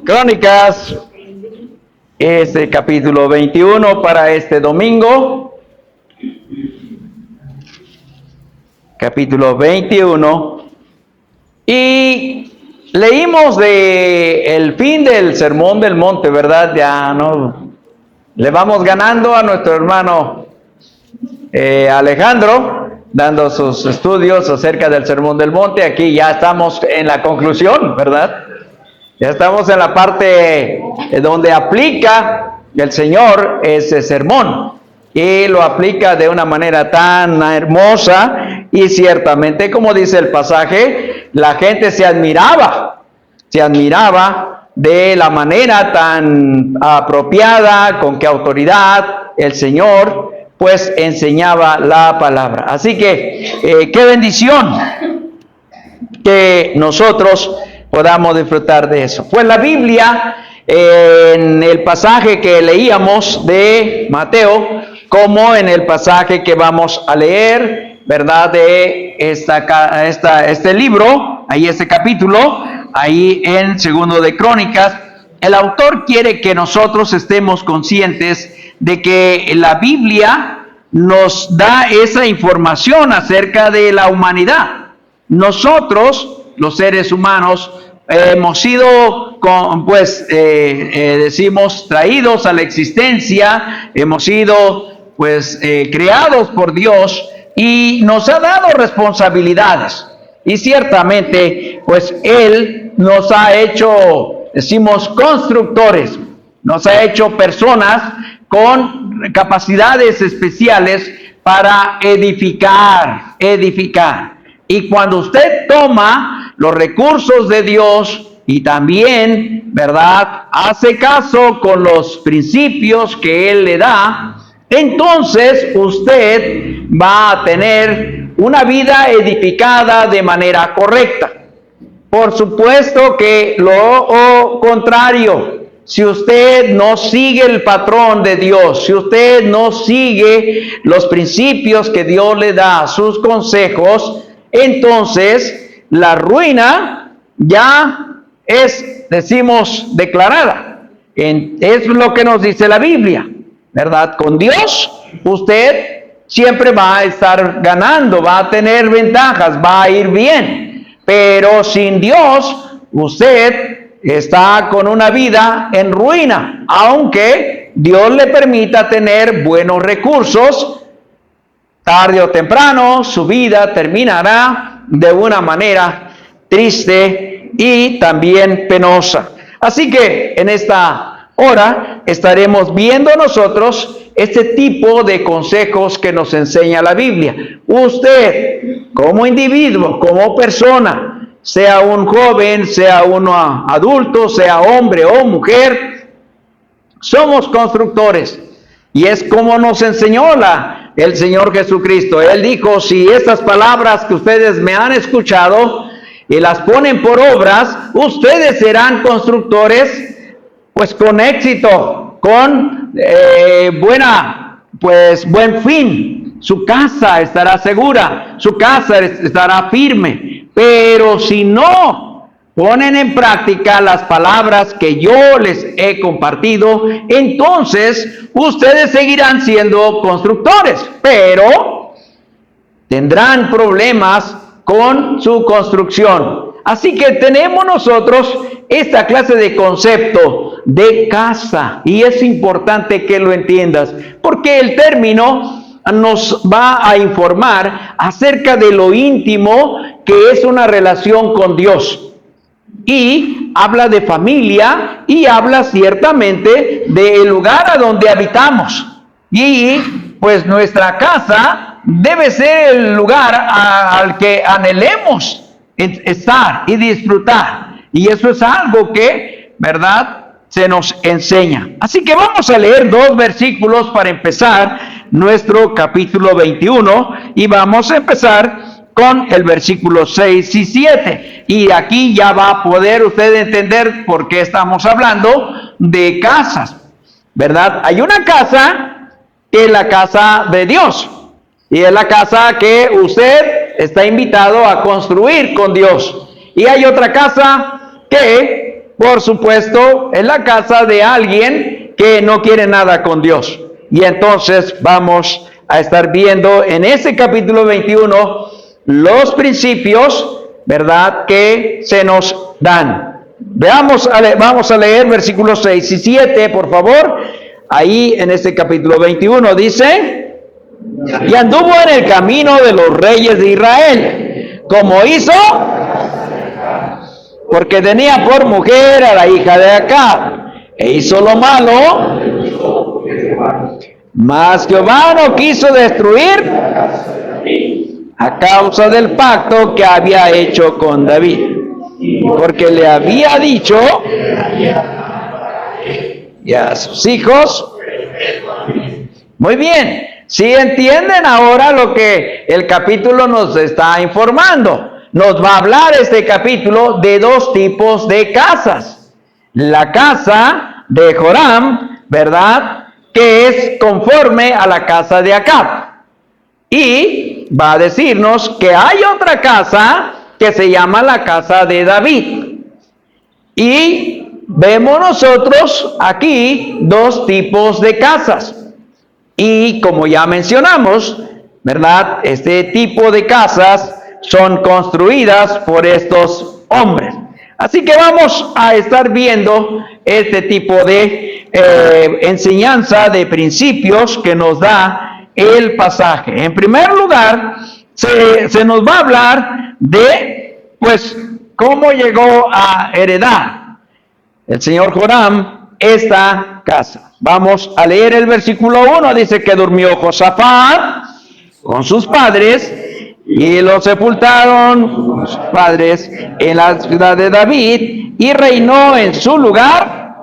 Crónicas, capítulo 21 para este domingo. Capítulo 21. Y leímos de el fin del Sermón del Monte, ¿verdad? Ya no le vamos ganando a nuestro hermano Alejandro, dando sus estudios acerca del Sermón del Monte. Aquí ya estamos en la conclusión, ¿verdad? Ya estamos en la parte donde aplica el Señor ese sermón. Y lo aplica de una manera tan hermosa, y ciertamente, como dice el pasaje, la gente se admiraba de la manera tan apropiada, con qué autoridad el Señor pues enseñaba la palabra. Así que qué bendición que nosotros podamos disfrutar de eso. Pues la Biblia, en el pasaje que leíamos de Mateo, como en el pasaje que vamos a leer, ¿verdad? De este libro, ahí este capítulo, ahí en Segundo de Crónicas, el autor quiere que nosotros estemos conscientes de que la Biblia nos da esa información acerca de la humanidad. Nosotros, los seres humanos, hemos sido, decimos, traídos a la existencia, hemos sido creados por Dios, y nos ha dado responsabilidades, y ciertamente pues Él nos ha hecho, decimos, constructores, nos ha hecho personas con capacidades especiales para edificar. Y cuando usted toma los recursos de Dios y también, ¿verdad?, hace caso con los principios que Él le da, entonces usted va a tener una vida edificada de manera correcta. Por supuesto que lo contrario, si usted no sigue el patrón de Dios, si usted no sigue los principios que Dios le da, sus consejos, entonces la ruina ya es, decimos, declarada. Es lo que nos dice la Biblia, ¿verdad? Con Dios usted siempre va a estar ganando, va a tener ventajas, va a ir bien. Pero sin Dios usted está con una vida en ruina, aunque Dios le permita tener buenos recursos. Tarde o temprano su vida terminará de una manera triste y también penosa. Así que en esta hora estaremos viendo nosotros este tipo de consejos que nos enseña la Biblia. Usted, como individuo, como persona, sea un joven, sea un adulto, sea hombre o mujer, somos constructores. Y es como nos enseñó el Señor Jesucristo. Él dijo: si estas palabras que ustedes me han escuchado y las ponen por obras, ustedes serán constructores, pues con éxito, con buen fin. Su casa estará segura, su casa estará firme. Pero si no ponen en práctica las palabras que yo les he compartido, entonces ustedes seguirán siendo constructores, pero tendrán problemas con su construcción. Así que tenemos nosotros esta clase de concepto de casa, y es importante que lo entiendas, porque el término nos va a informar acerca de lo íntimo que es una relación con Dios. Y habla de familia, y habla ciertamente del lugar a donde habitamos. Y pues nuestra casa debe ser el lugar al que anhelemos estar y disfrutar. Y eso es algo que, ¿verdad?, se nos enseña. Así que vamos a leer 2 versículos para empezar nuestro capítulo 21, y vamos a empezar con el versículo 6 y 7. Y aquí ya va a poder usted entender por qué estamos hablando de casas, ¿verdad? Hay una casa que es la casa de Dios, y es la casa que usted está invitado a construir con Dios. Y hay otra casa que, por supuesto, es la casa de alguien que no quiere nada con Dios. Y entonces vamos a estar viendo en ese capítulo 21 los principios, ¿verdad?, que se nos dan. Vamos a leer versículos 6 y 7, por favor. Ahí en este capítulo 21 dice: y anduvo en el camino de los reyes de Israel, como hizo, porque tenía por mujer a la hija de Acab, e hizo lo malo, mas Jehová no quiso destruir a causa del pacto que había hecho con David, porque le había dicho y a sus hijos. Muy bien, si entienden ahora lo que el capítulo nos está informando. Nos va a hablar este capítulo de dos tipos de casas. La casa de Joram, ¿verdad?, que es conforme a la casa de Acab. Y va a decirnos que hay otra casa que se llama la casa de David. Y vemos nosotros aquí dos tipos de casas. Y como ya mencionamos, ¿verdad?, este tipo de casas son construidas por estos hombres. Así que vamos a estar viendo este tipo de enseñanza, de principios que nos da el pasaje. En primer lugar, se nos va a hablar de, pues, cómo llegó a heredar el señor Joram esta casa. Vamos a leer el versículo 1. Dice que durmió Josafat con sus padres y lo sepultaron con sus padres en la ciudad de David, y reinó en su lugar.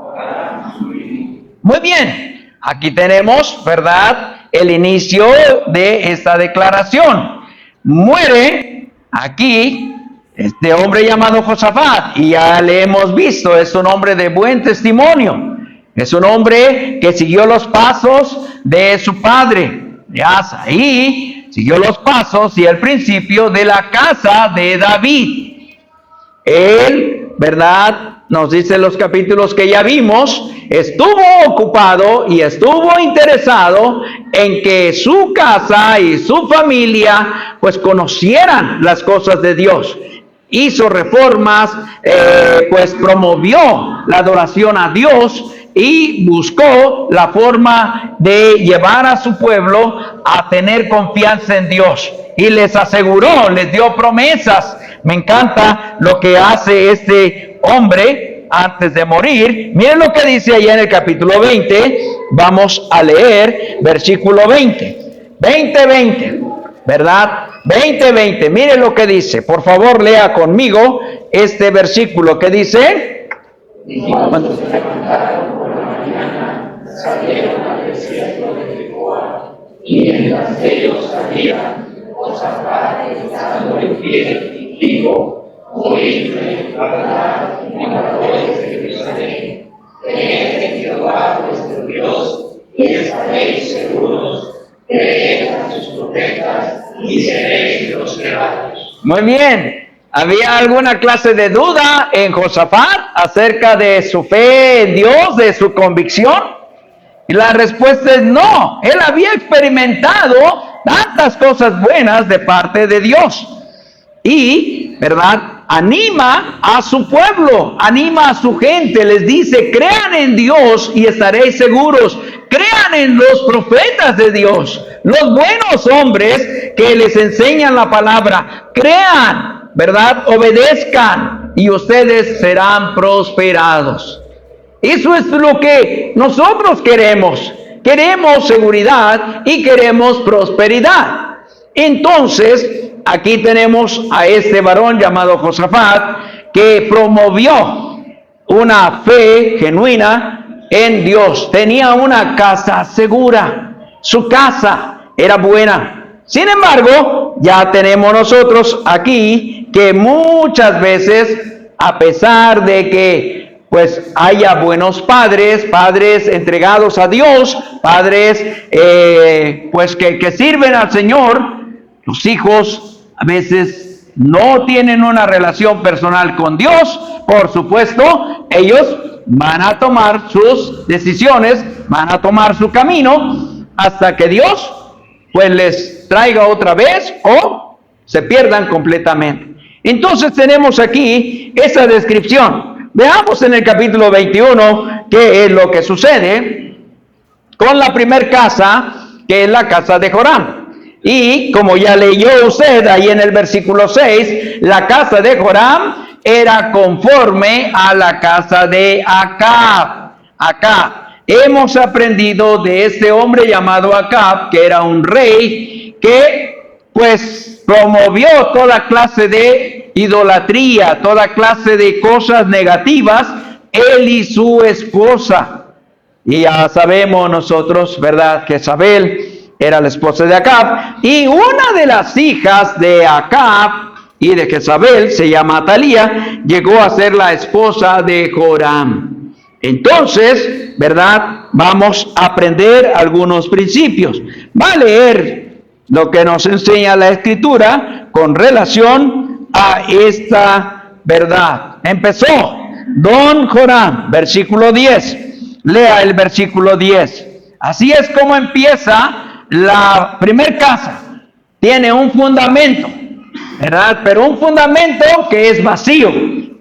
Muy bien, aquí tenemos, ¿verdad?, el inicio de esta declaración. Muere aquí este hombre llamado Josafat, y ya le hemos visto, es un hombre de buen testimonio. Es un hombre que siguió los pasos de su padre, de Asa, y siguió los pasos y el principio de la casa de David. Él, ¿verdad?, nos dice los capítulos que ya vimos, estuvo ocupado y estuvo interesado en que su casa y su familia pues conocieran las cosas de Dios. Hizo reformas, pues promovió la adoración a Dios y buscó la forma de llevar a su pueblo a tener confianza en Dios. Y les aseguró, les dio promesas. Me encanta lo que hace este hombre antes de morir. Miren lo que dice allá en el capítulo 20. Vamos a leer versículo 20. 20, ¿verdad? 20. Miren lo que dice. Por favor, lea conmigo este versículo que dice. Salieron al desierto de Tecoa, y mientras ellos salían, Josafat, estando en pie, dijo: oídme, hablar, moradores de Jerusalén, creed en Jehová vuestro Dios, y estaréis seguros, creed a sus profetas, y seréis prosperados. Muy bien. ¿Había alguna clase de duda en Josafat acerca de su fe en Dios, de su convicción? Y la respuesta es no. Él había experimentado tantas cosas buenas de parte de Dios. Y, ¿verdad?, anima a su pueblo, anima a su gente, les dice: crean en Dios y estaréis seguros. Crean en los profetas de Dios, los buenos hombres que les enseñan la palabra. Crean, ¿verdad?, obedezcan y ustedes serán prosperados. Eso es lo que nosotros queremos. Queremos seguridad y queremos prosperidad. Entonces, aquí tenemos a este varón llamado Josafat, que promovió una fe genuina en Dios. Tenía una casa segura. Su casa era buena. Sin embargo, ya tenemos nosotros aquí que muchas veces, a pesar de que pues haya buenos padres entregados a Dios, padres pues que sirven al Señor, los hijos a veces no tienen una relación personal con Dios, por supuesto, ellos van a tomar sus decisiones, van a tomar su camino, hasta que Dios pues les traiga otra vez o se pierdan completamente. Entonces tenemos aquí esa descripción. Veamos en el capítulo 21 qué es lo que sucede con la primer casa, que es la casa de Joram. Y como ya leyó usted ahí en el versículo 6, la casa de Joram era conforme a la casa de Acab. Hemos aprendido de este hombre llamado Acab, que era un rey que pues promovió toda clase de idolatría, toda clase de cosas negativas, él y su esposa. Y ya sabemos nosotros, ¿verdad?, que Jezabel era la esposa de Acab, y una de las hijas de Acab y de Jezabel, se llama Atalía, llegó a ser la esposa de Joram. Entonces, ¿verdad?, vamos a aprender algunos principios. Va a leer lo que nos enseña la Escritura con relación a esta verdad. Empezó Don Joram, versículo 10. Lea el versículo 10. Así es como empieza la primer casa. Tiene un fundamento, ¿verdad? Pero un fundamento que es vacío,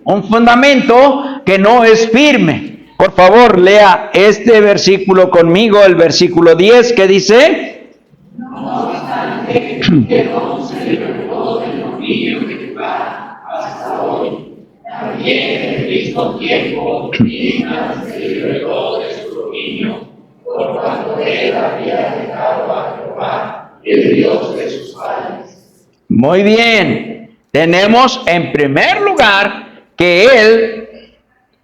un fundamento que no es firme. Por favor, lea este versículo conmigo, el versículo 10, que dice: No obstante, que no se libertó del dominio que va hasta hoy. También en el mismo tiempo, Dinas se libertó de su dominio, por cuanto él había dejado a Jehová, el Dios de sus padres. Muy bien. Tenemos en primer lugar que él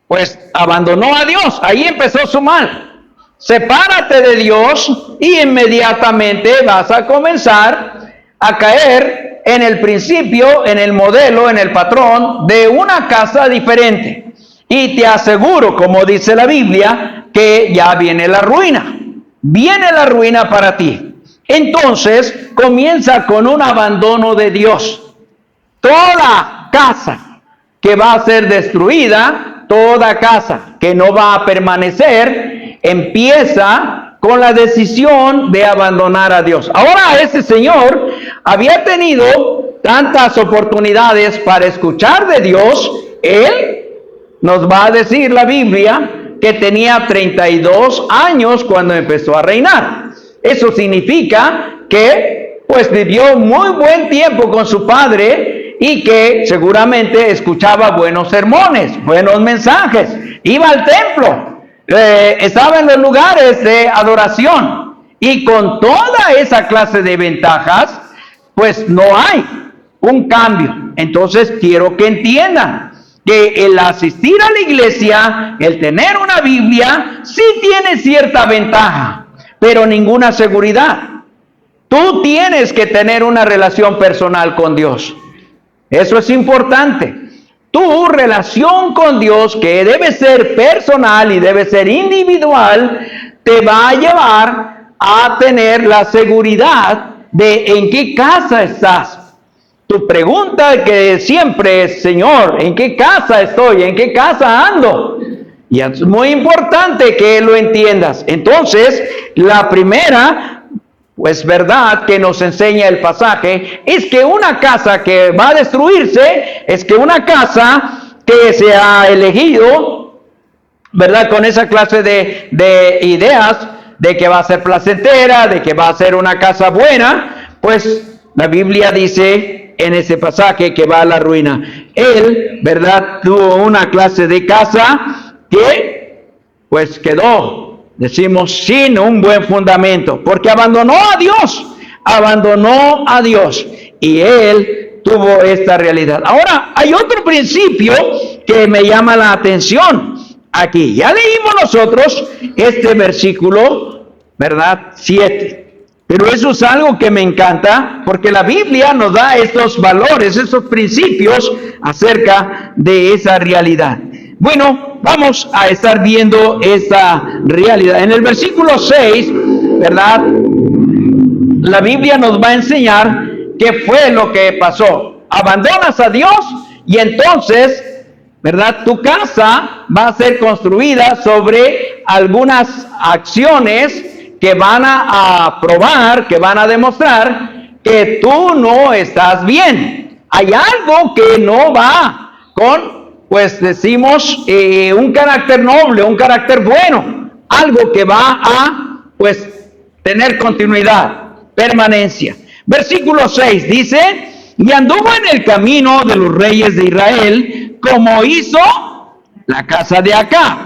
pues abandonó a Dios. Ahí empezó su mal. Sepárate de Dios y inmediatamente vas a comenzar a caer en el principio, en el modelo, en el patrón de una casa diferente. Y te aseguro, como dice la Biblia, que ya viene la ruina. Viene la ruina para ti. Entonces comienza con un abandono de Dios. Toda casa que va a ser destruida, toda casa que no va a permanecer, empieza con la decisión de abandonar a Dios. Ahora ese señor había tenido tantas oportunidades para escuchar de Dios. Él nos va a decir la Biblia que tenía 32 años cuando empezó a reinar. Eso significa que pues vivió muy buen tiempo con su padre y que seguramente escuchaba buenos sermones, buenos mensajes, iba al templo, estaba en los lugares de adoración, y con toda esa clase de ventajas pues no hay un cambio. Entonces quiero que entiendan que el asistir a la iglesia, el tener una Biblia, sí tiene cierta ventaja, pero ninguna seguridad. Tú tienes que tener una relación personal con Dios. Eso es importante. Tu relación con Dios, que debe ser personal y debe ser individual, te va a llevar a tener la seguridad de en qué casa estás. Tu pregunta que siempre es: Señor, ¿en qué casa estoy? ¿En qué casa ando? Y es muy importante que lo entiendas. Entonces, la primera pues verdad que nos enseña el pasaje es que una casa que va a destruirse es que una casa que se ha elegido, ¿verdad?, con esa clase de ideas de que va a ser placentera, de que va a ser una casa buena, pues la Biblia dice en ese pasaje que va a la ruina. Él, ¿verdad?, tuvo una clase de casa que pues quedó, decimos, sin un buen fundamento, porque abandonó a Dios, y él tuvo esta realidad. Ahora, hay otro principio que me llama la atención aquí. Ya leímos nosotros este versículo, ¿verdad?, 7. Pero eso es algo que me encanta, porque la Biblia nos da estos valores, estos principios acerca de esa realidad. Bueno, vamos a estar viendo esta realidad. En el versículo 6, ¿verdad?, la Biblia nos va a enseñar qué fue lo que pasó. abandonas a Dios y entonces, ¿verdad? Tu casa va a ser construida sobre algunas acciones que van a probar, que van a demostrar que tú no estás bien. Hay algo que no va con, pues decimos, un carácter noble, un carácter bueno, algo que va a, pues, tener continuidad, permanencia. Versículo 6 dice, y anduvo en el camino de los reyes de Israel, como hizo la casa de Acab,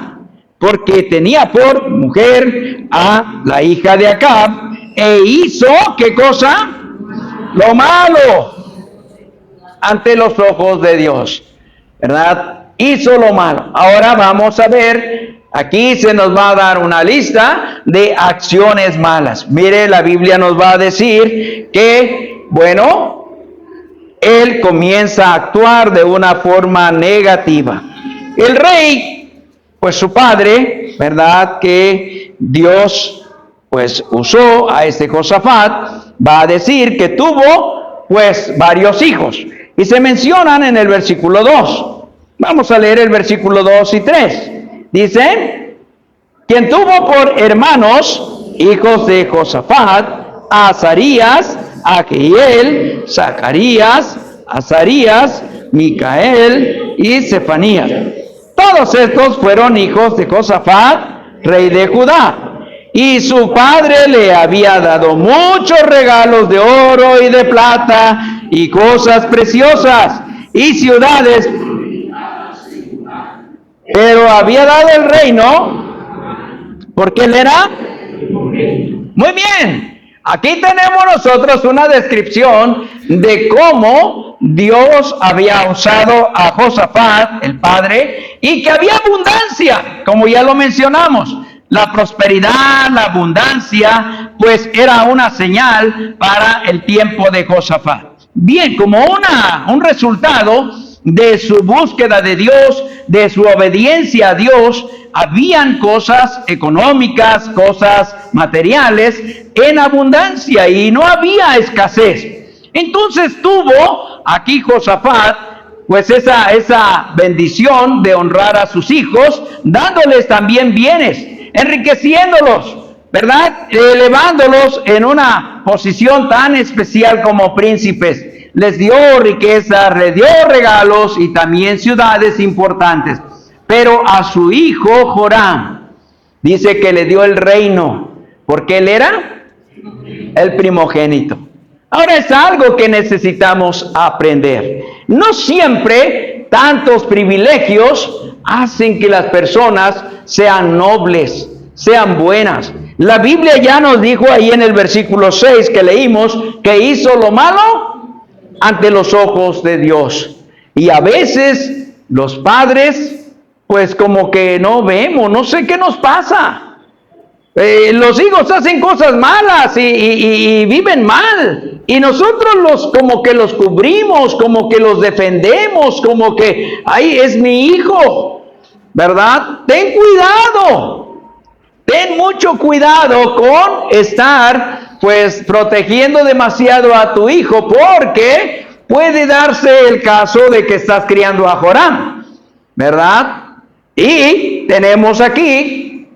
porque tenía por mujer a la hija de Acab, e hizo, ¿qué cosa? Lo malo ante los ojos de Dios, ¿verdad? Hizo lo malo. Ahora vamos a ver, aquí se nos va a dar una lista de acciones malas. Mire, la Biblia nos va a decir que, bueno, él comienza a actuar de una forma negativa. El rey, pues su padre, ¿verdad? Que Dios, pues usó a Josafat, va a decir que tuvo, pues, varios hijos. Y se mencionan en el versículo 2. Vamos a leer el versículo 2 y 3. Dice, quien tuvo por hermanos, hijos de Josafat, a Azarías, a Jehiel, Zacarías, Azarías, Micael y Sefanías. Todos estos fueron hijos de Josafat, rey de Judá. Y su padre le había dado muchos regalos de oro y de plata y cosas preciosas y ciudades. Pero había dado el reino porque él era. Muy bien. Aquí tenemos nosotros una descripción de cómo Dios había usado a Josafat, el padre, y que había abundancia, como ya lo mencionamos. La prosperidad, la abundancia, pues era una señal para el tiempo de Josafat. Bien, como un resultado de su búsqueda de Dios, de su obediencia a Dios, habían cosas económicas, cosas materiales en abundancia y no había escasez. Entonces tuvo aquí Josafat, pues esa bendición de honrar a sus hijos, dándoles también bienes, enriqueciéndolos, ¿verdad? Elevándolos en una posición tan especial como príncipes. Les dio riqueza, les dio regalos y también ciudades importantes. Pero a su hijo Joram, dice que le dio el reino, porque él era el primogénito. Ahora es algo que necesitamos aprender. No siempre tantos privilegios hacen que las personas sean nobles, sean buenas. La Biblia ya nos dijo ahí en el versículo 6 que leímos que hizo lo malo ante los ojos de Dios. Y a veces los padres, pues como que no vemos, no sé qué nos pasa. Los hijos hacen cosas malas y viven mal. Y nosotros como que los cubrimos, como que los defendemos, como que, ay, es mi hijo, ¿verdad? Ten cuidado. Ten mucho cuidado con estar, pues, protegiendo demasiado a tu hijo, porque puede darse el caso de que estás criando a Joram, ¿verdad? Y tenemos aquí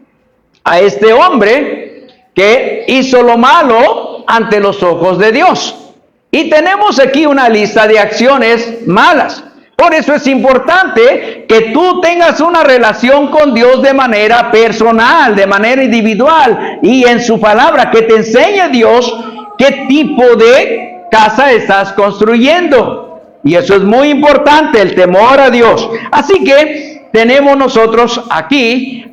a este hombre que hizo lo malo ante los ojos de Dios. Y tenemos aquí una lista de acciones malas. Por eso es importante que tú tengas una relación con Dios de manera personal, de manera individual, y en su palabra, que te enseñe Dios qué tipo de casa estás construyendo. Y eso es muy importante, el temor a Dios. Así que tenemos nosotros aquí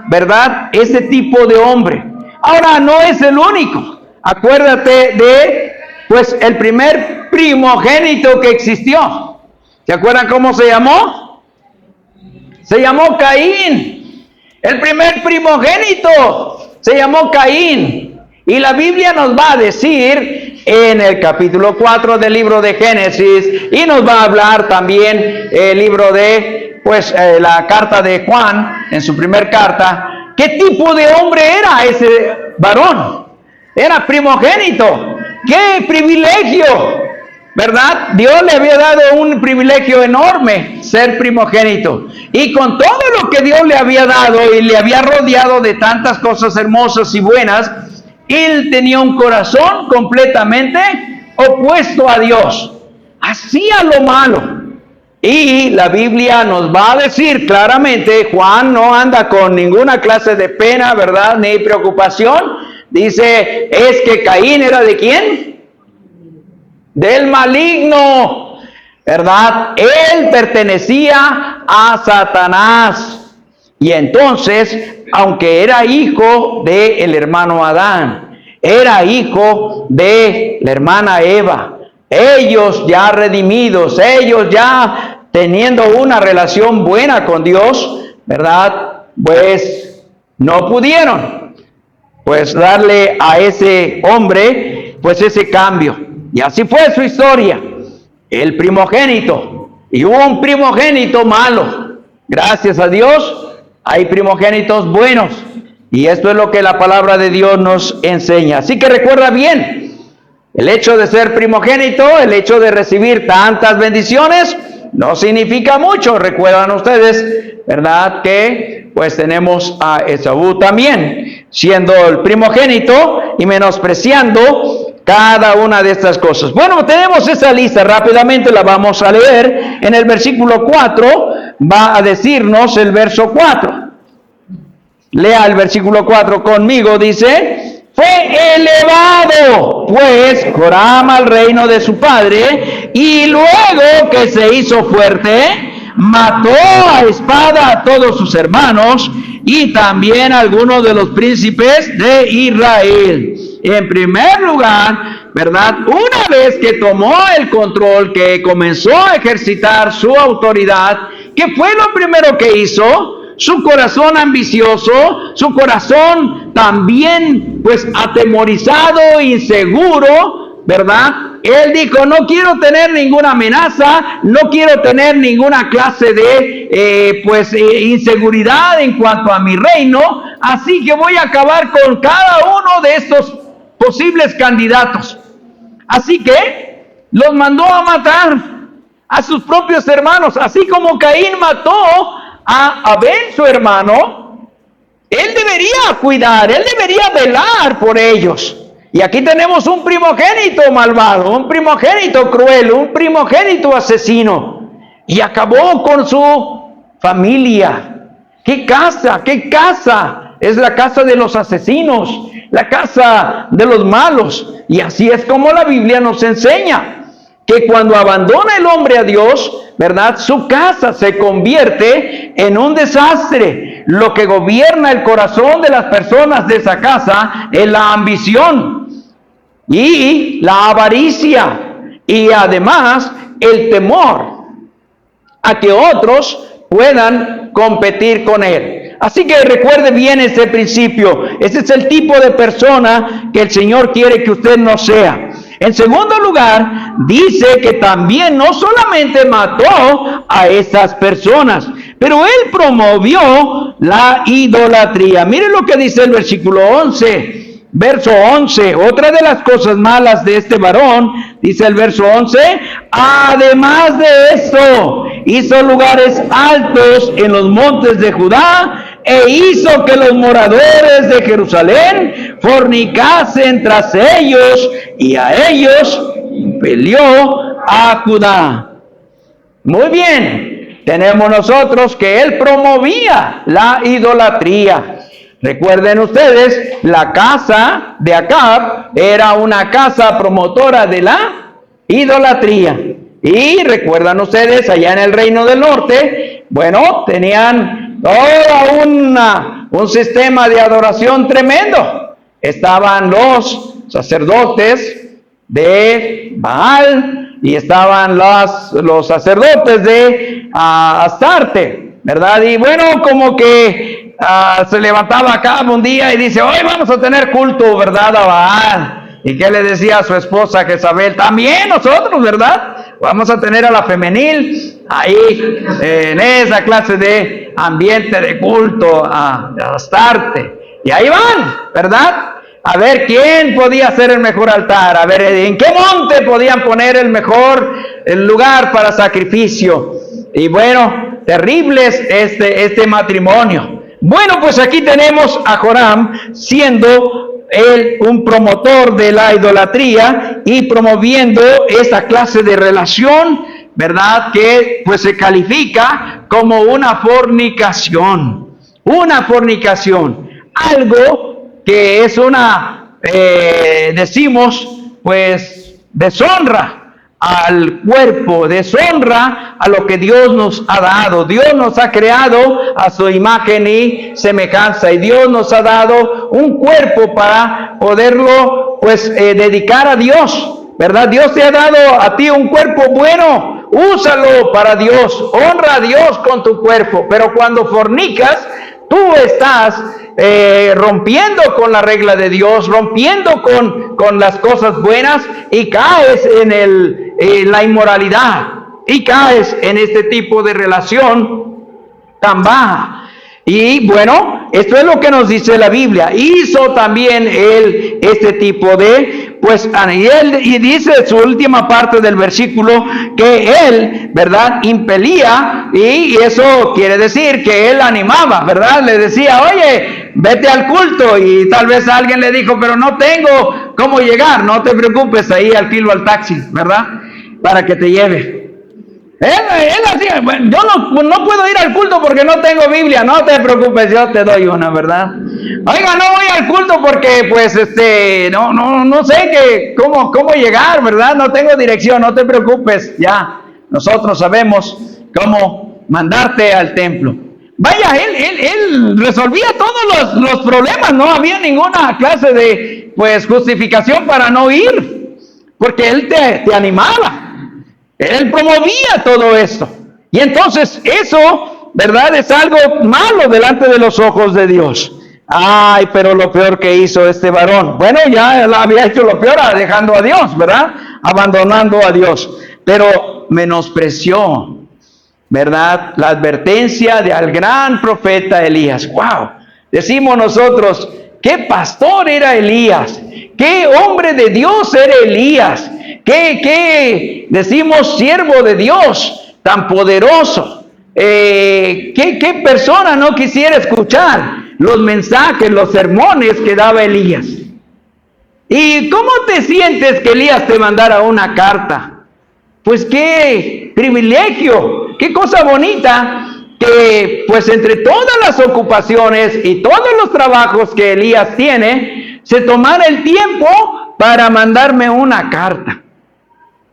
¿verdad?, ese tipo de hombre. Ahora, no es el único. Acuérdate de, pues, el primer primogénito que existió. ¿Se acuerdan cómo se llamó? Se llamó Caín. El primer primogénito se llamó Caín. Y la Biblia nos va a decir en el capítulo 4 del libro de Génesis, y nos va a hablar también el libro de, pues, la carta de Juan, en su primer carta, qué tipo de hombre era ese varón. Era primogénito. ¡Qué privilegio! ¿verdad? Dios le había dado un privilegio enorme, ser primogénito. Y con todo lo que Dios le había dado y le había rodeado de tantas cosas hermosas y buenas, él tenía un corazón completamente opuesto a Dios. Hacía lo malo. Y la Biblia nos va a decir claramente, Juan no anda con ninguna clase de pena, ¿verdad? Ni preocupación. Dice, es que Caín era ¿de quién? Del maligno, ¿verdad? Él pertenecía a Satanás. Y entonces, aunque era hijo del hermano Adán, era hijo de la hermana Eva, ellos ya redimidos, ellos ya teniendo una relación buena con Dios, ¿verdad? Pues no pudieron, pues darle a ese hombre, pues ese cambio. Y así fue su historia. El primogénito. Y hubo un primogénito malo. Gracias a Dios, hay primogénitos buenos. Y esto es lo que la palabra de Dios nos enseña. Así que recuerda bien. El hecho de ser primogénito, el hecho de recibir tantas bendiciones, no significa mucho. Recuerdan ustedes, ¿verdad? Que pues tenemos a Esaú también, siendo el primogénito y menospreciando cada una de estas cosas. Bueno, tenemos esa lista, rápidamente la vamos a leer. En el versículo 4 va a decirnos el verso 4. Lea el versículo 4 conmigo, dice... Fue elevado, pues, Joram al reino de su padre, y luego que se hizo fuerte, mató a espada a todos sus hermanos, y también a algunos de los príncipes de Israel. En primer lugar, ¿verdad? Una vez que tomó el control, que comenzó a ejercitar su autoridad, ¿qué fue lo primero que hizo? Su corazón ambicioso, su corazón también pues atemorizado, inseguro, ¿verdad? Él dijo, no quiero tener ninguna amenaza, no quiero tener ninguna clase de inseguridad en cuanto a mi reino, así que voy a acabar con cada uno de estos posibles candidatos. Así que los mandó a matar a sus propios hermanos, así como Caín mató a Abel, su hermano. Él debería cuidar, él debería velar por ellos. Y aquí tenemos un primogénito malvado, un primogénito cruel, un primogénito asesino. Y acabó con su familia. ¿Qué casa? ¿Qué casa? Es la casa de los asesinos, la casa de los malos. Y así es como la Biblia nos enseña. Que cuando abandona el hombre a Dios, ¿verdad? Su casa se convierte en un desastre. Lo que gobierna el corazón de las personas de esa casa es la ambición y la avaricia y además el temor a que otros puedan competir con él. Así que recuerde bien ese principio. Ese es el tipo de persona que el Señor quiere que usted no sea. En segundo lugar, dice que también no solamente mató a esas personas, pero él promovió la idolatría. Miren lo que dice el versículo 11, verso 11. Otra de las cosas malas de este varón, dice el verso 11, además de esto, hizo lugares altos en los montes de Judá, e hizo que los moradores de Jerusalén fornicasen tras ellos, y a ellos impelió a Judá. Muy bien, tenemos nosotros que él promovía la idolatría. Recuerden ustedes, la casa de Acab era una casa promotora de la idolatría. Y recuerdan ustedes, allá en el reino del norte, bueno, tenían todo un sistema de adoración tremendo. Estaban los sacerdotes de Baal y estaban los sacerdotes de Astarte, ¿verdad? Y bueno, como que se levantaba acá un día y dice, hoy vamos a tener culto, ¿verdad? A Baal. ¿Y qué le decía a su esposa Jezabel? También nosotros, ¿verdad? Vamos a tener a la femenil ahí en esa clase de ambiente de culto a Astarte. Y ahí van, ¿verdad? a ver quién podía hacer el mejor altar, a ver en qué monte podían poner el lugar para sacrificio. Y bueno, terribles este matrimonio. Bueno, pues aquí tenemos a Joram siendo él un promotor de la idolatría y promoviendo esta clase de relación, ¿verdad? Que pues se califica como una fornicación. Una fornicación. Algo que es decimos, pues, deshonra al cuerpo, deshonra a lo que Dios nos ha dado. Dios nos ha creado a su imagen y semejanza, y Dios nos ha dado un cuerpo para poderlo, pues, dedicar a Dios, ¿verdad? Dios te ha dado a ti un cuerpo bueno, úsalo para Dios, honra a Dios con tu cuerpo. Pero cuando fornicas, tú estás rompiendo con la regla de Dios, rompiendo con las cosas buenas, y caes en la inmoralidad, y caes en este tipo de relación tan baja. Y bueno, esto es lo que nos dice la Biblia. Hizo también él este tipo de, pues, y dice su última parte del versículo que él, ¿verdad?, impelía, y eso quiere decir que él animaba, ¿verdad? Le decía, oye, vete al culto, y tal vez alguien le dijo, pero no tengo cómo llegar. No te preocupes, ahí alquilo al taxi, ¿verdad?, para que te lleve. Él hacía, bueno, yo no puedo ir al culto porque no tengo Biblia. No te preocupes, yo te doy una, ¿verdad? Oiga, no voy al culto porque, pues, no sé cómo llegar, ¿verdad? No tengo dirección. No te preocupes, ya, nosotros sabemos cómo mandarte al templo. Vaya, él resolvía todos los problemas. No había ninguna clase de, pues, justificación para no ir, porque él te animaba. Él promovía todo esto. Y entonces eso, ¿verdad?, es algo malo delante de los ojos de Dios. Ay, pero lo peor que hizo este varón. Bueno, ya había hecho lo peor, dejando a Dios, ¿verdad?, abandonando a Dios. Pero menospreció, ¿verdad?, la advertencia del gran profeta Elías. ¡Wow! Decimos nosotros, ¿qué pastor era Elías? ¿Qué hombre de Dios era Elías? ¿Qué decimos, siervo de Dios tan poderoso? ¿Qué persona no quisiera escuchar los mensajes, los sermones que daba Elías? ¿Y cómo te sientes que Elías te mandara una carta? Pues qué privilegio, qué cosa bonita, que pues entre todas las ocupaciones y todos los trabajos que Elías tiene, se tomara el tiempo para mandarme una carta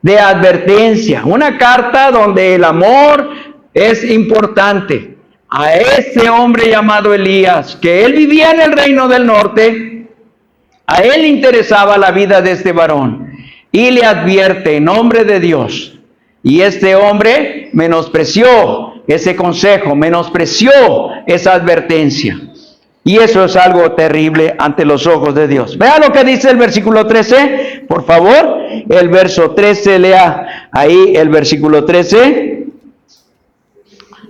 de advertencia, una carta donde el amor es importante. A ese hombre llamado Elías, que él vivía en el reino del norte, a él le interesaba la vida de este varón, y le advierte en nombre de Dios. Y este hombre menospreció ese consejo, menospreció esa advertencia. Y eso es algo terrible ante los ojos de Dios. Vea lo que dice el versículo 13, por favor. El verso 13, lea ahí el versículo 13.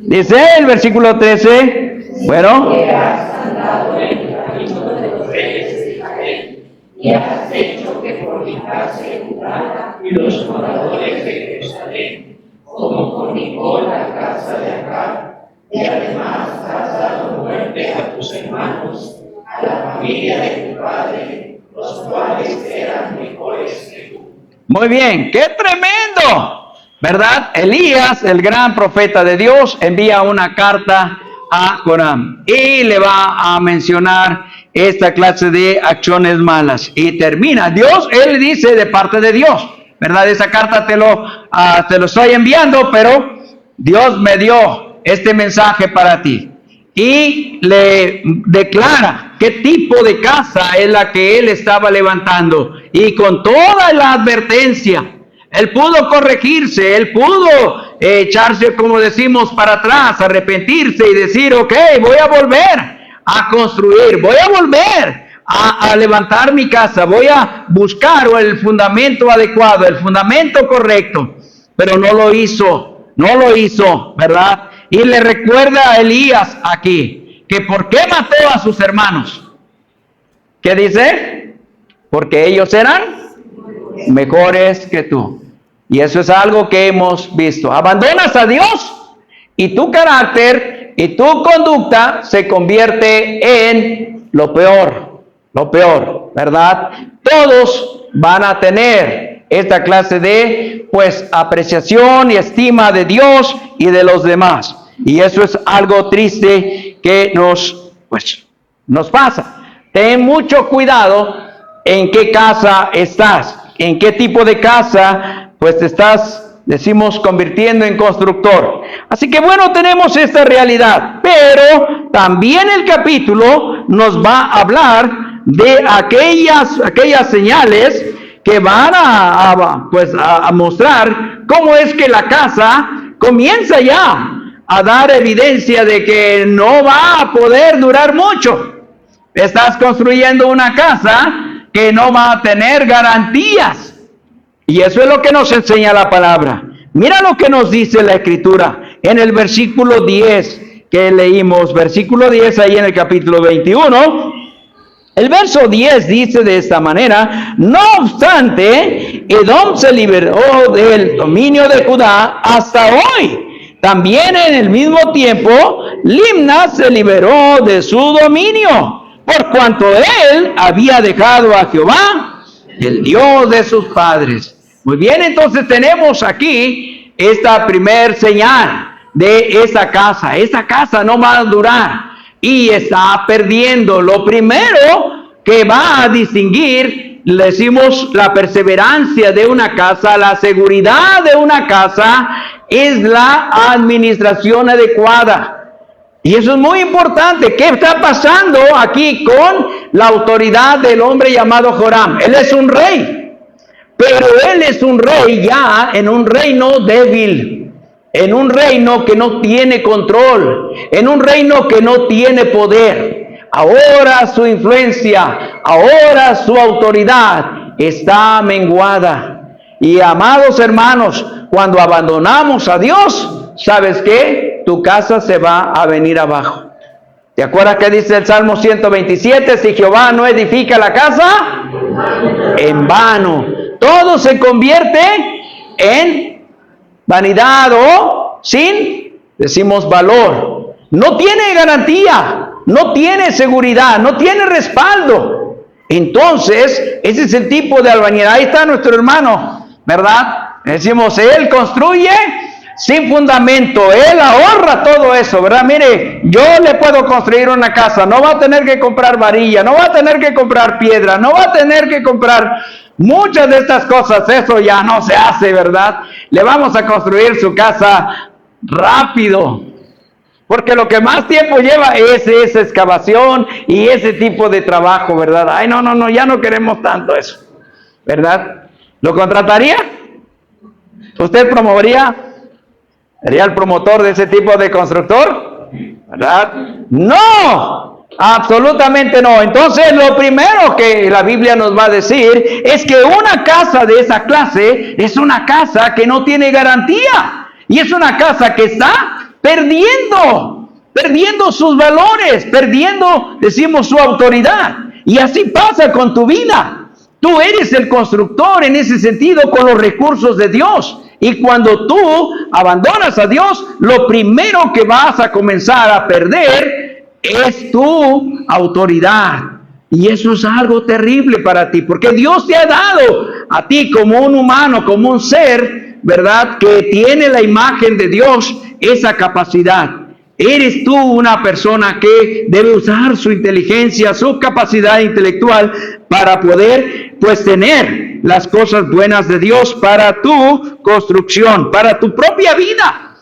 Dice el versículo 13, bueno. Y has hecho que fornicase Judá y los moradores de Jerusalén, como fornicó la casa de Acab. Y además has dado muerte a tus hermanos, a la familia de tu padre, los cuales eran mejores que tú. Muy bien, qué tremendo, ¿verdad? Elías, el gran profeta de Dios, envía una carta a Joram y le va a mencionar esta clase de acciones malas. Y termina, él dice de parte de Dios, ¿verdad? Esa carta te lo estoy enviando, pero Dios me dio este mensaje para ti. Y le declara qué tipo de casa es la que él estaba levantando. Y con toda la advertencia, él pudo corregirse, él pudo echarse, como decimos, para atrás, arrepentirse y decir, ok, voy a volver a construir, voy a volver a levantar mi casa, voy a buscar el fundamento adecuado, el fundamento correcto. Pero no lo hizo, ¿verdad? Y le recuerda a Elías aquí, que por qué mató a sus hermanos. ¿Qué dice? porque ellos serán mejores que tú. Y eso es algo que hemos visto. Abandonas a Dios y tu carácter y tu conducta se convierte en lo peor, ¿verdad? Todos van a tener esta clase de, pues, apreciación y estima de Dios y de los demás. Y eso es algo triste que nos pasa. Ten mucho cuidado en qué casa estás, en qué tipo de casa, pues, te estás, decimos, convirtiendo en constructor. Así que bueno, tenemos esta realidad, pero también el capítulo nos va a hablar de aquellas señales que van a mostrar cómo es que la casa comienza ya a dar evidencia de que no va a poder durar mucho. Estás construyendo una casa que no va a tener garantías. Y eso es lo que nos enseña la palabra. Mira lo que nos dice la Escritura en el versículo 10 que leímos, versículo 10 ahí en el capítulo 21. El verso 10 dice de esta manera: no obstante, Edom se liberó del dominio de Judá hasta hoy. También en el mismo tiempo, Limna se liberó de su dominio, por cuanto él había dejado a Jehová, el Dios de sus padres. Muy bien, entonces tenemos aquí esta primer señal de esa casa. Esa casa no va a durar y está perdiendo. Lo primero que va a distinguir, le decimos, la perseverancia de una casa, la seguridad de una casa, es la administración adecuada. Y eso es muy importante. ¿Qué está pasando aquí con la autoridad del hombre llamado Joram? Él es un rey, pero él es un rey ya en un reino débil, en un reino que no tiene control, en un reino que no tiene poder. Ahora su influencia, ahora su autoridad está menguada. Y amados hermanos, cuando abandonamos a Dios, ¿sabes qué? Tu casa se va a venir abajo. ¿Te acuerdas que dice el Salmo 127? Si Jehová no edifica la casa, en vano. Todo se convierte en vanidad o sin, decimos, valor. No tiene garantía, no tiene seguridad, no tiene respaldo. Entonces, ese es el tipo de albañil. Ahí está nuestro hermano, ¿verdad? Decimos, él construye sin fundamento, él ahorra todo eso, ¿verdad? Mire, yo le puedo construir una casa, no va a tener que comprar varilla, no va a tener que comprar piedra, no va a tener que comprar muchas de estas cosas. Eso ya no se hace, ¿verdad? Le vamos a construir su casa rápido, porque lo que más tiempo lleva es esa excavación y ese tipo de trabajo, ¿verdad? Ay, no, ya no queremos tanto eso, ¿verdad? ¿Lo contrataría? ¿Usted promovería? ¿Sería el promotor de ese tipo de constructor? ¿Verdad? No, absolutamente no. Entonces, lo primero que la Biblia nos va a decir es que una casa de esa clase es una casa que no tiene garantía. Y es una casa que está perdiendo sus valores, perdiendo, decimos, su autoridad. Y así pasa con tu vida. Tú eres el constructor en ese sentido con los recursos de Dios. Y cuando tú abandonas a Dios, lo primero que vas a comenzar a perder es tu autoridad. Y eso es algo terrible para ti, porque Dios te ha dado a ti como un humano, como un ser, ¿verdad?, que tiene la imagen de Dios, esa capacidad. Eres tú una persona que debe usar su inteligencia, su capacidad intelectual para poder, pues, tener las cosas buenas de Dios para tu construcción, para tu propia vida.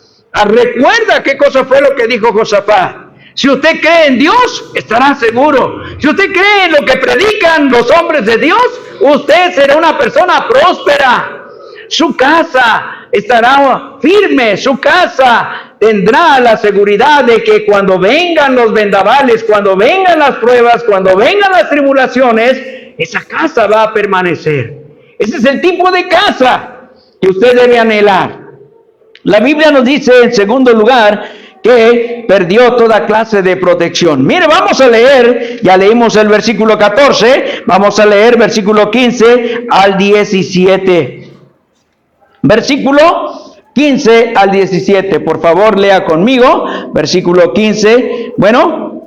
Recuerda qué cosa fue lo que dijo Josafat. Si usted cree en Dios, estará seguro. Si usted cree en lo que predican los hombres de Dios, usted será una persona próspera. Su casa estará firme, su casa tendrá la seguridad de que cuando vengan los vendavales, cuando vengan las pruebas, cuando vengan las tribulaciones, esa casa va a permanecer. Ese es el tipo de casa que usted debe anhelar. La Biblia nos dice, en segundo lugar, que perdió toda clase de protección. Mire, vamos a leer, ya leímos el versículo 14, vamos a leer versículo 15 al 17. Versículo 15 al 17, por favor lea conmigo, versículo 15,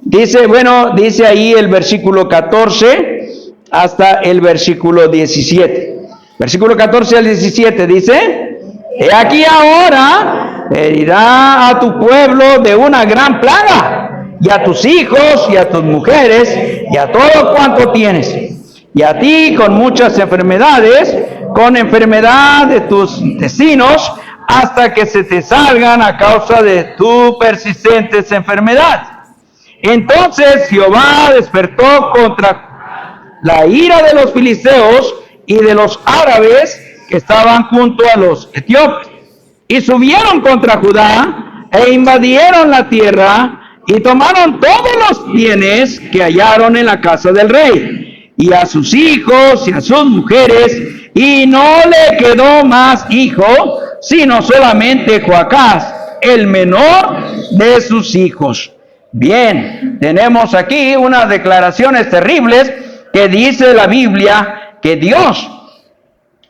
dice ahí el versículo 14 hasta el versículo 17. Versículo 14 al 17 dice: He aquí ahora herirá a tu pueblo de una gran plaga, y a tus hijos, y a tus mujeres, y a todo cuanto tienes, y a ti con muchas enfermedades, con enfermedad de tus intestinos, hasta que se te salgan a causa de tu persistente enfermedad. Entonces Jehová despertó contra la ira de los filisteos y de los árabes que estaban junto a los etíopes, y subieron contra Judá e invadieron la tierra y tomaron todos los bienes que hallaron en la casa del rey, y a sus hijos y a sus mujeres, y no le quedó más hijo, sino solamente Joacás, el menor de sus hijos. Bien, tenemos aquí unas declaraciones terribles que dice la Biblia que Dios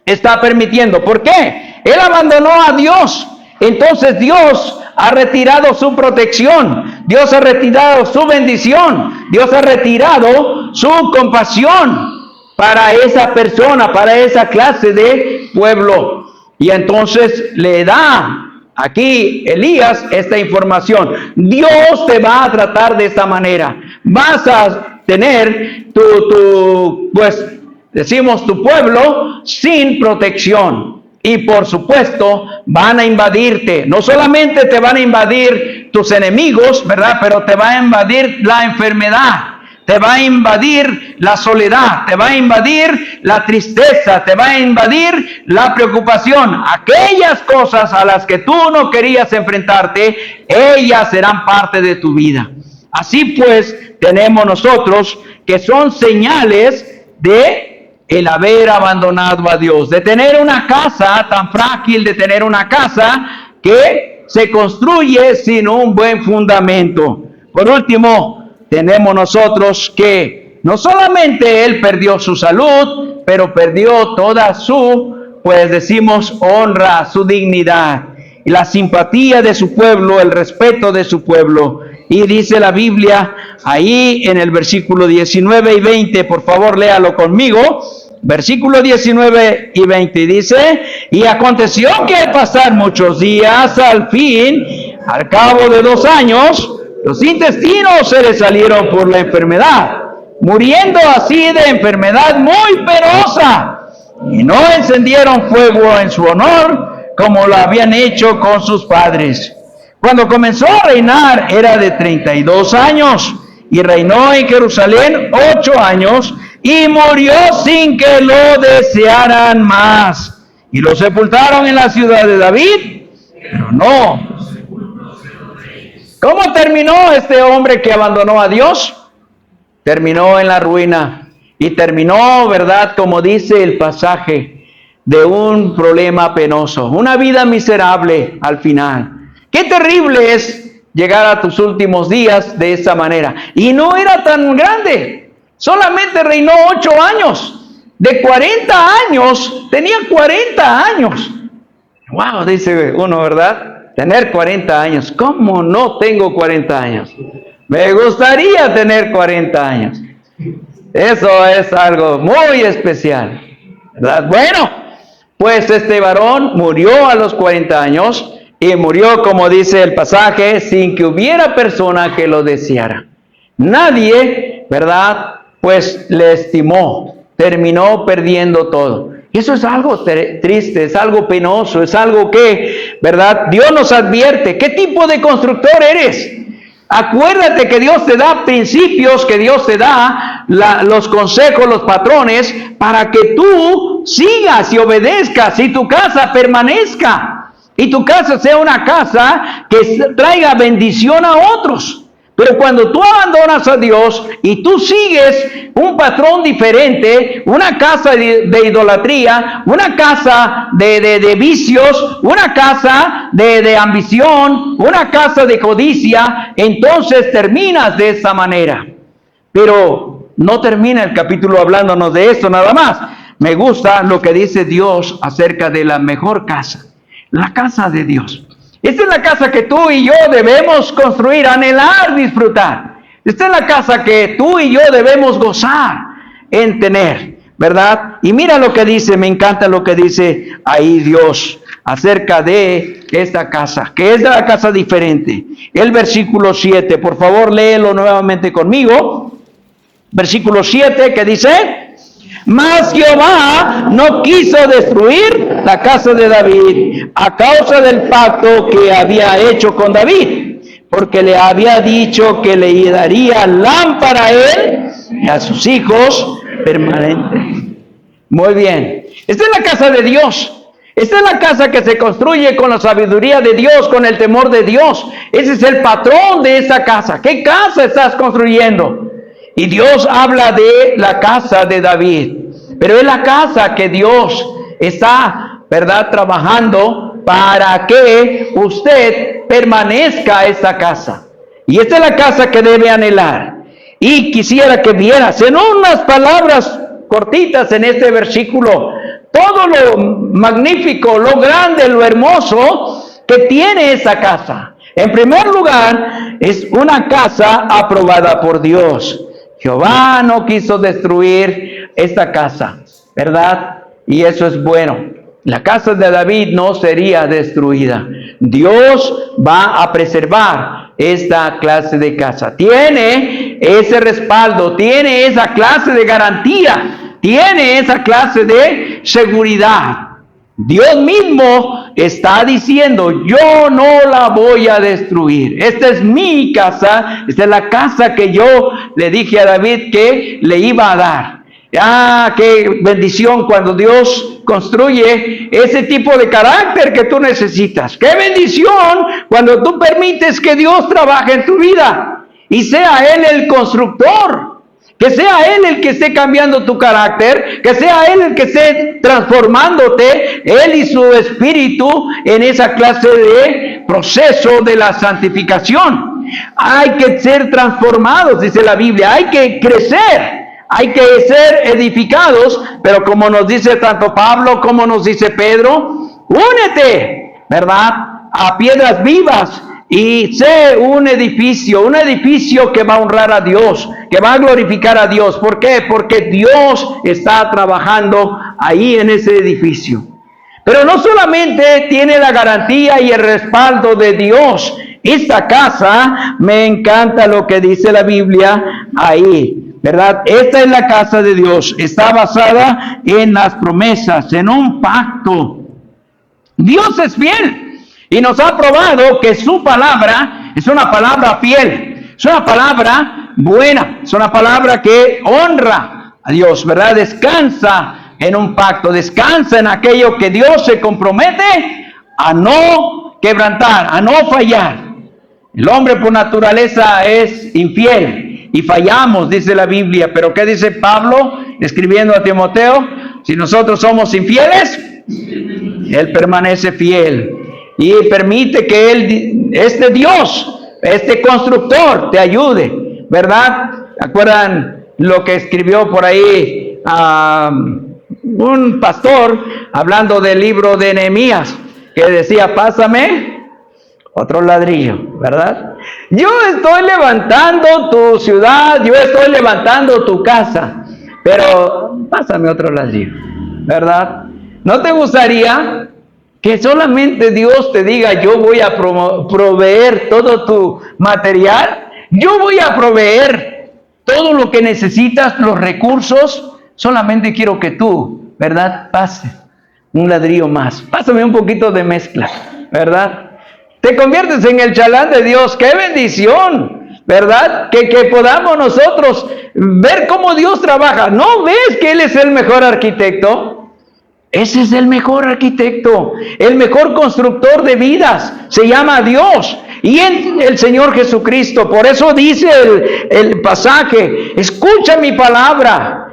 está permitiendo. ¿Por qué? Él abandonó a Dios. Entonces Dios ha retirado su protección, Dios ha retirado su bendición, Dios ha retirado su compasión para esa persona, para esa clase de pueblo. Y entonces le da aquí Elías esta información: Dios te va a tratar de esta manera. Vas a tener tu pueblo sin protección. Y por supuesto van a invadirte. No solamente te van a invadir tus enemigos, ¿verdad? Pero te va a invadir la enfermedad. Te va a invadir la soledad, te va a invadir la tristeza, te va a invadir la preocupación. Aquellas cosas a las que tú no querías enfrentarte, ellas serán parte de tu vida. Así pues, tenemos nosotros que son señales de el haber abandonado a Dios, de tener una casa tan frágil, de tener una casa que se construye sin un buen fundamento. Por último, tenemos nosotros que no solamente él perdió su salud, pero perdió toda su, honra, su dignidad, y la simpatía de su pueblo, el respeto de su pueblo. Y dice la Biblia ahí en el versículo 19 y 20, por favor léalo conmigo, versículo 19 y 20, dice: Y aconteció que al pasar muchos días, al cabo de 2 años, los intestinos se le salieron por la enfermedad, muriendo así de enfermedad muy penosa, y no encendieron fuego en su honor, como lo habían hecho con sus padres. Cuando comenzó a reinar era de 32 años, y reinó en Jerusalén 8 años, y murió sin que lo desearan más. Y lo sepultaron en la ciudad de David, pero no. ¿Cómo terminó este hombre que abandonó a Dios? Terminó en la ruina. Y terminó, ¿verdad?, como dice el pasaje, de un problema penoso, una vida miserable al final. Qué terrible es llegar a tus últimos días de esa manera. Y no era tan grande, solamente reinó 8 años. De 40 años, tenía 40 años. Wow, dice uno, ¿verdad? Tener 40 años. ¿Cómo no tengo 40 años? Me gustaría tener 40 años. Eso es algo muy especial, ¿verdad? Bueno, pues este varón murió a los 40 años y murió, como dice el pasaje, sin que hubiera persona que lo deseara. Nadie, ¿verdad?, pues le estimó. Terminó perdiendo todo. Y eso es algo triste, es algo penoso, es algo que, ¿verdad?, Dios nos advierte. ¿Qué tipo de constructor eres? Acuérdate que Dios te da principios, que Dios te da los consejos, los patrones, para que tú sigas y obedezcas y tu casa permanezca. Y tu casa sea una casa que traiga bendición a otros. Pero cuando tú abandonas a Dios y tú sigues un patrón diferente, una casa de idolatría, una casa de vicios, una casa de ambición, una casa de codicia, entonces terminas de esa manera. Pero no termina el capítulo hablándonos de esto nada más. Me gusta lo que dice Dios acerca de la mejor casa, la casa de Dios. Esta es la casa que tú y yo debemos construir, anhelar, disfrutar. Esta es la casa que tú y yo debemos gozar en tener, ¿verdad? Y mira lo que dice, me encanta lo que dice ahí Dios acerca de esta casa, que es la casa diferente. El versículo 7, por favor léelo nuevamente conmigo. Versículo 7, que dice: mas Jehová no quiso destruir la casa de David a causa del pacto que había hecho con David, porque le había dicho que le daría lámpara a él y a sus hijos permanente. Muy bien. Esta es la casa de Dios. Esta es la casa que se construye con la sabiduría de Dios, con el temor de Dios. Ese es el patrón de esa casa. ¿Qué casa estás construyendo? Y Dios habla de la casa de David, pero es la casa que Dios está, ¿verdad?, trabajando para que usted permanezca en esa casa. Y esta es la casa que debe anhelar. Y quisiera que vieras en unas palabras cortitas en este versículo todo lo magnífico, lo grande, lo hermoso que tiene esa casa. En primer lugar, es una casa aprobada por Dios. Jehová no quiso destruir esta casa, ¿verdad? Y eso es bueno. La casa de David no sería destruida. Dios va a preservar esta clase de casa. Tiene ese respaldo, tiene esa clase de garantía, tiene esa clase de seguridad. Dios mismo está diciendo: yo no la voy a destruir. Esta es mi casa, esta es la casa que yo le dije a David que le iba a dar. Ah, qué bendición cuando Dios construye ese tipo de carácter que tú necesitas. Qué bendición cuando tú permites que Dios trabaje en tu vida y sea Él el constructor. Que sea Él el que esté cambiando tu carácter, que sea Él el que esté transformándote, Él y su espíritu en esa clase de proceso de la santificación. Hay que ser transformados, dice la Biblia, hay que crecer, hay que ser edificados, pero como nos dice tanto Pablo como nos dice Pedro, únete, ¿verdad?, a piedras vivas. Y sé un edificio que va a honrar a Dios, que va a glorificar a Dios. ¿Por qué? Porque Dios está trabajando ahí en ese edificio. Pero no solamente tiene la garantía y el respaldo de Dios. Esta casa, me encanta lo que dice la Biblia ahí, ¿verdad? Esta es la casa de Dios. Está basada en las promesas, en un pacto. Dios es fiel. Y nos ha probado que su palabra es una palabra fiel, es una palabra buena, es una palabra que honra a Dios, ¿verdad? Descansa en un pacto, descansa en aquello que Dios se compromete a no quebrantar, a no fallar. El hombre por naturaleza es infiel y fallamos, dice la Biblia, pero ¿qué dice Pablo escribiendo a Timoteo? Si nosotros somos infieles, Él permanece fiel. Y permite que este Dios, este constructor, te ayude, ¿verdad? ¿Acuerdan lo que escribió por ahí un pastor hablando del libro de Nehemías? Que decía: pásame otro ladrillo, ¿verdad? Yo estoy levantando tu ciudad, yo estoy levantando tu casa, pero pásame otro ladrillo, ¿verdad? ¿No te gustaría que solamente Dios te diga: yo voy a proveer todo tu material, yo voy a proveer todo lo que necesitas, los recursos, solamente quiero que tú, ¿verdad?, pases un ladrillo más, pásame un poquito de mezcla, ¿verdad? Te conviertes en el chalán de Dios. ¡Qué bendición! ¿Verdad? Que podamos nosotros ver cómo Dios trabaja. ¿No ves que Él es el mejor arquitecto? Ese es el mejor arquitecto, el mejor constructor de vidas. Se llama Dios. y en el Señor Jesucristo. Por eso dice el pasaje, escucha mi palabra,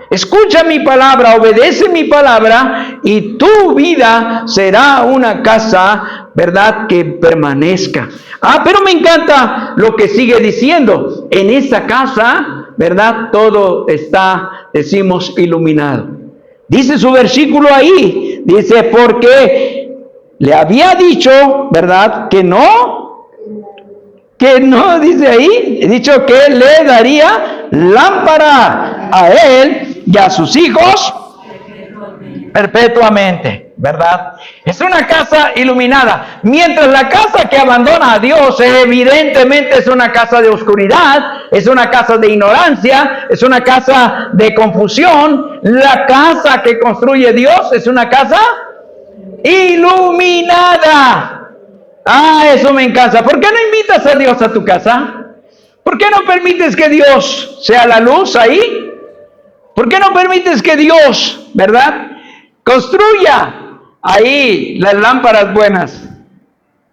obedece mi palabra, y tu vida será una casa, ¿verdad?, que permanezca. Pero me encanta lo que sigue diciendo. En esa casa, ¿verdad?, todo está, decimos, iluminado. Dice su versículo ahí, dice, porque le había dicho, ¿verdad?, que no, dice ahí, he dicho que le daría lámpara a él y a sus hijos perpetuamente, ¿verdad? Es una casa iluminada. Mientras la casa que abandona a Dios evidentemente es una casa de oscuridad, es una casa de ignorancia, es una casa de confusión. La casa que construye Dios es una casa iluminada. Eso me encanta. ¿Por qué no invitas a Dios a tu casa? ¿Por qué no permites que Dios sea la luz ahí? ¿Por qué no permites que Dios, ¿verdad?, construya ahí las lámparas buenas,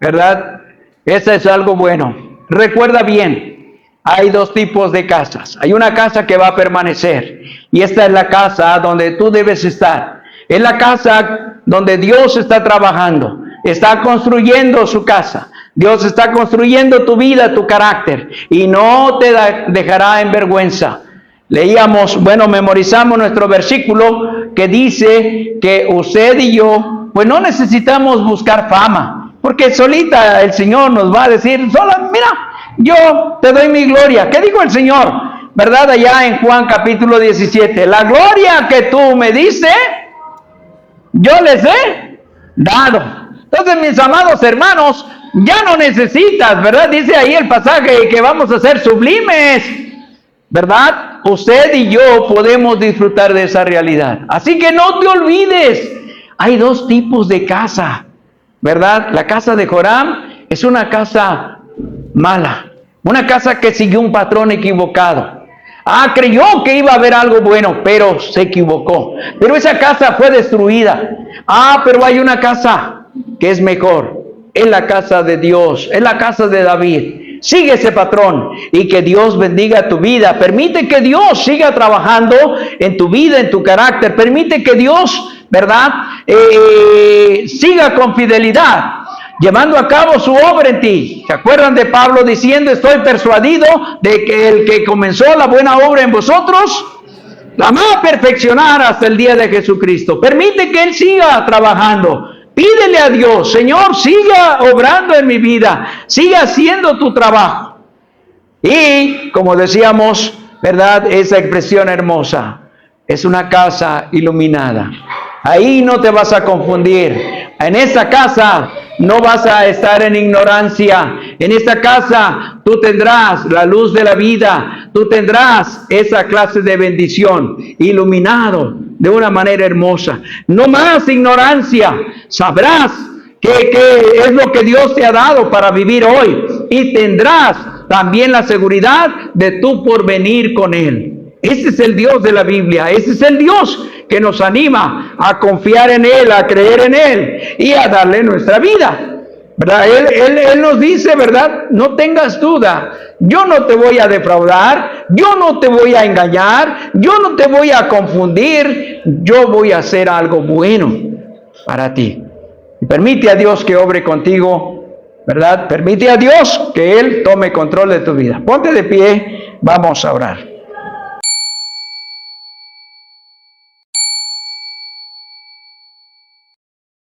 ¿verdad? Eso es algo bueno. Recuerda bien, hay dos tipos de casas. Hay una casa que va a permanecer, y esta es la casa donde tú debes estar. Es la casa donde Dios está trabajando, está construyendo su casa. Dios está construyendo tu vida, tu carácter, y no te dejará en vergüenza. Memorizamos nuestro versículo que dice que usted y yo, pues no necesitamos buscar fama, porque solita el Señor nos va a decir, mira, yo te doy mi gloria. ¿Qué dijo el Señor? ¿Verdad? Allá en Juan capítulo 17, la gloria que tú me diste, yo les he dado. Entonces, mis amados hermanos, ya no necesitas, ¿verdad? Dice ahí el pasaje que vamos a ser sublimes, ¿verdad? Usted y yo podemos disfrutar de esa realidad. Así que no te olvides, hay dos tipos de casa, ¿verdad? La casa de Joram es una casa mala, una casa que siguió un patrón equivocado. Creyó que iba a haber algo bueno, pero se equivocó. Pero esa casa fue destruida. Pero hay una casa que es mejor. Es la casa de Dios, es la casa de David. Sigue ese patrón y que Dios bendiga tu vida. Permite que Dios siga trabajando en tu vida, en tu carácter. Permite que Dios, ¿verdad?, siga con fidelidad, llevando a cabo su obra en ti. ¿Se acuerdan de Pablo diciendo, estoy persuadido de que el que comenzó la buena obra en vosotros, la va a perfeccionar hasta el día de Jesucristo? Permite que Él siga trabajando. Pídele a Dios, Señor, siga obrando en mi vida, siga haciendo tu trabajo. Y, como decíamos, ¿verdad?, esa expresión hermosa, es una casa iluminada. Ahí no te vas a confundir. En esa casa no vas a estar en ignorancia. En esta casa tú tendrás la luz de la vida. Tú tendrás esa clase de bendición, iluminado de una manera hermosa. No más ignorancia. Sabrás qué es lo que Dios te ha dado para vivir hoy. Y tendrás también la seguridad de tu porvenir con Él. Ese es el Dios de la Biblia. Ese es el Dios que nos anima a confiar en Él, a creer en Él y a darle nuestra vida, ¿verdad? Él nos dice, ¿verdad? No tengas duda, yo no te voy a defraudar, yo no te voy a engañar, yo no te voy a confundir, yo voy a hacer algo bueno para ti. Y permite a Dios que obre contigo, ¿verdad? Permite a Dios que Él tome control de tu vida. Ponte de pie, vamos a orar.